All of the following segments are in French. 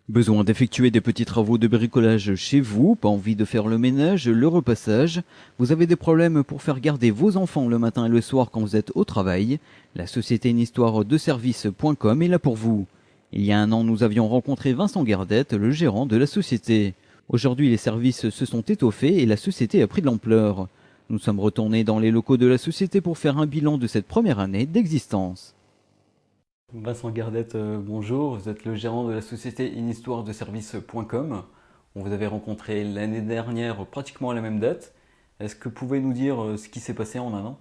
Besoin d'effectuer des petits travaux de bricolage chez vous, pas envie de faire le ménage, le repassage, vous avez des problèmes pour faire garder vos enfants le matin et le soir quand vous êtes au travail, la société une histoire de service.com est là pour vous. Il y a un an, nous avions rencontré Vincent Gardette, le gérant de la société. Aujourd'hui, les services se sont étoffés et la société a pris de l'ampleur. Nous sommes retournés dans les locaux de la société pour faire un bilan de cette première année d'existence. Vincent Gardette, bonjour. Vous êtes le gérant de la société inistoiredeservice.com. On vous avait rencontré l'année dernière pratiquement à la même date. Est-ce que vous pouvez nous dire ce qui s'est passé en un an?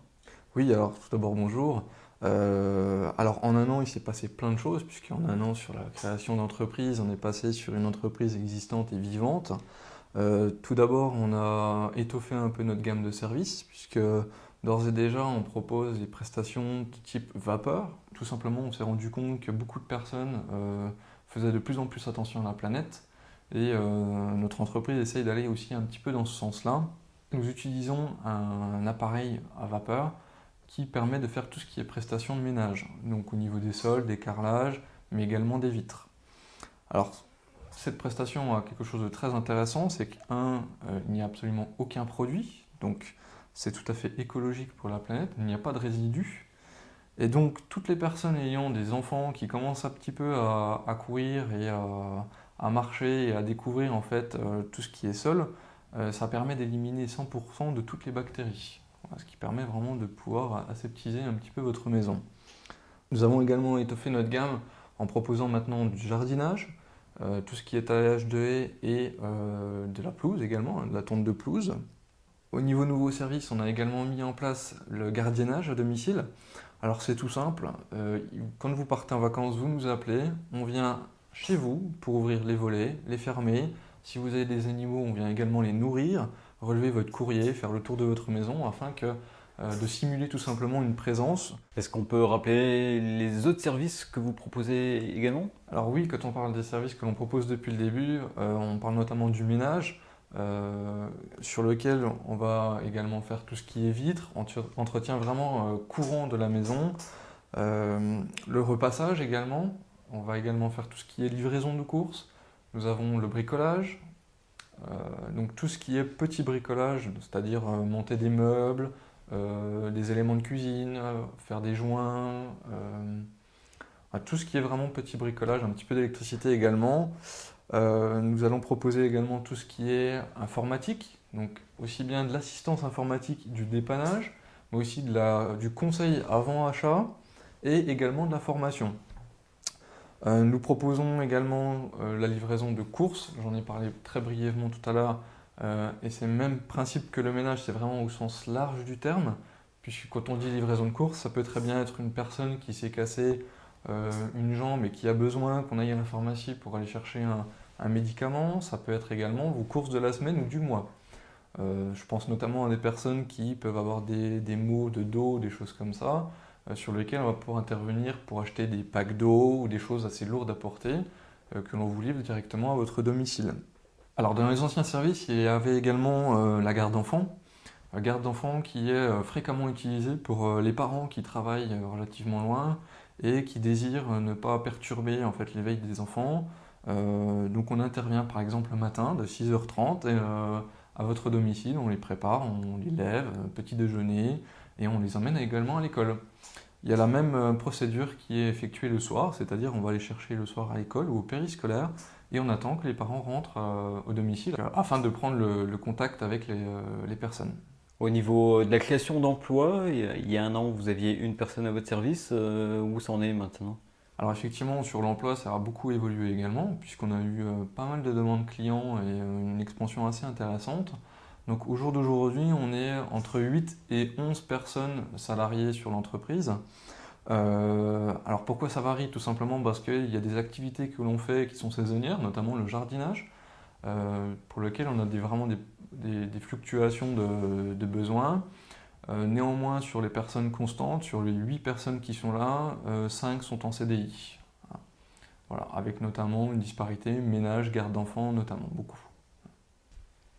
Oui, alors tout d'abord bonjour. Alors en un an, il s'est passé plein de choses, puisqu'en un an, sur la création d'entreprise, on est passé sur une entreprise existante et vivante. Tout d'abord, on a étoffé un peu notre gamme de services, puisque d'ores et déjà, on propose des prestations de type vapeur. Tout simplement, on s'est rendu compte que beaucoup de personnes faisaient de plus en plus attention à la planète, et notre entreprise essaye d'aller aussi un petit peu dans ce sens-là. Nous utilisons un appareil à vapeur qui permet de faire tout ce qui est prestation de ménage, donc au niveau des sols, des carrelages, mais également des vitres. Alors, cette prestation a quelque chose de très intéressant, c'est il n'y a absolument aucun produit, donc c'est tout à fait écologique pour la planète, il n'y a pas de résidus, et donc toutes les personnes ayant des enfants qui commencent un petit peu à courir et à marcher et à découvrir en fait tout ce qui est sol, ça permet d'éliminer 100% de toutes les bactéries. Voilà, ce qui permet vraiment de pouvoir aseptiser un petit peu votre maison. Nous avons également étoffé notre gamme en proposant maintenant du jardinage, tout ce qui est taillage de haies et de la pelouse également, hein, de la tonte de pelouse. Au niveau nouveau service, on a également mis en place le gardiennage à domicile. Alors c'est tout simple, quand vous partez en vacances, vous nous appelez, on vient chez vous pour ouvrir les volets, les fermer. Si vous avez des animaux, on vient également les nourrir, relever votre courrier, faire le tour de votre maison afin de simuler tout simplement une présence. Est-ce qu'on peut rappeler les autres services que vous proposez également? Alors oui, quand on parle des services que l'on propose depuis le début, on parle notamment du ménage, sur lequel on va également faire tout ce qui est vitres, entretien vraiment courant de la maison, le repassage également, on va également faire tout ce qui est livraison de courses, nous avons le bricolage, donc tout ce qui est petit bricolage, c'est-à-dire monter des meubles, des éléments de cuisine, faire des joints, tout ce qui est vraiment petit bricolage, un petit peu d'électricité également. Nous allons proposer également tout ce qui est informatique, donc aussi bien de l'assistance informatique, du dépannage, mais aussi du conseil avant achat et également de la formation. Nous proposons également la livraison de courses, j'en ai parlé très brièvement tout à l'heure, et c'est le même principe que le ménage, c'est vraiment au sens large du terme, puisque quand on dit livraison de courses, ça peut très bien être une personne qui s'est cassée une jambe et qui a besoin qu'on aille à la pharmacie pour aller chercher un médicament, ça peut être également vos courses de la semaine ou du mois. Je pense notamment à des personnes qui peuvent avoir des maux de dos, des choses comme ça, sur lesquelles on va pouvoir intervenir pour acheter des packs d'eau ou des choses assez lourdes à porter que l'on vous livre directement à votre domicile. Alors dans les anciens services, il y avait également la garde d'enfants. La garde d'enfants qui est fréquemment utilisée pour les parents qui travaillent relativement loin et qui désirent ne pas perturber en fait l'éveil des enfants. Donc on intervient par exemple le matin de 6h30 et à votre domicile, on les prépare, on les lève, petit déjeuner, et on les emmène également à l'école. Il y a la même procédure qui est effectuée le soir, c'est-à-dire on va les chercher le soir à l'école ou au périscolaire, et on attend que les parents rentrent au domicile afin de prendre le contact avec les personnes. Au niveau de la création d'emplois, il y a un an, vous aviez une personne à votre service. Où ça en est maintenant? Alors effectivement, sur l'emploi, ça a beaucoup évolué également, puisqu'on a eu pas mal de demandes clients et une expansion assez intéressante. Donc au jour d'aujourd'hui, on est entre 8 et 11 personnes salariées sur l'entreprise. Alors pourquoi ça varie? Tout simplement parce qu'il y a des activités que l'on fait qui sont saisonnières, notamment le jardinage, pour lequel on a vraiment des fluctuations de besoins. Néanmoins, sur les personnes constantes, sur les 8 personnes qui sont là, 5 sont en CDI. Voilà, avec notamment une disparité ménage, garde d'enfants, notamment beaucoup.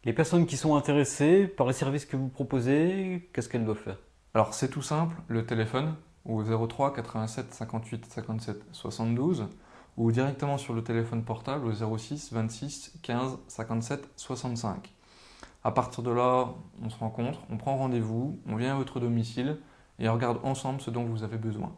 Les personnes qui sont intéressées par les services que vous proposez, qu'est-ce qu'elles doivent faire? Alors c'est tout simple, le téléphone au 03 87 58 57 72, ou directement sur le téléphone portable au 06 26 15 57 65. À partir de là, on se rencontre, on prend rendez-vous, on vient à votre domicile et on regarde ensemble ce dont vous avez besoin.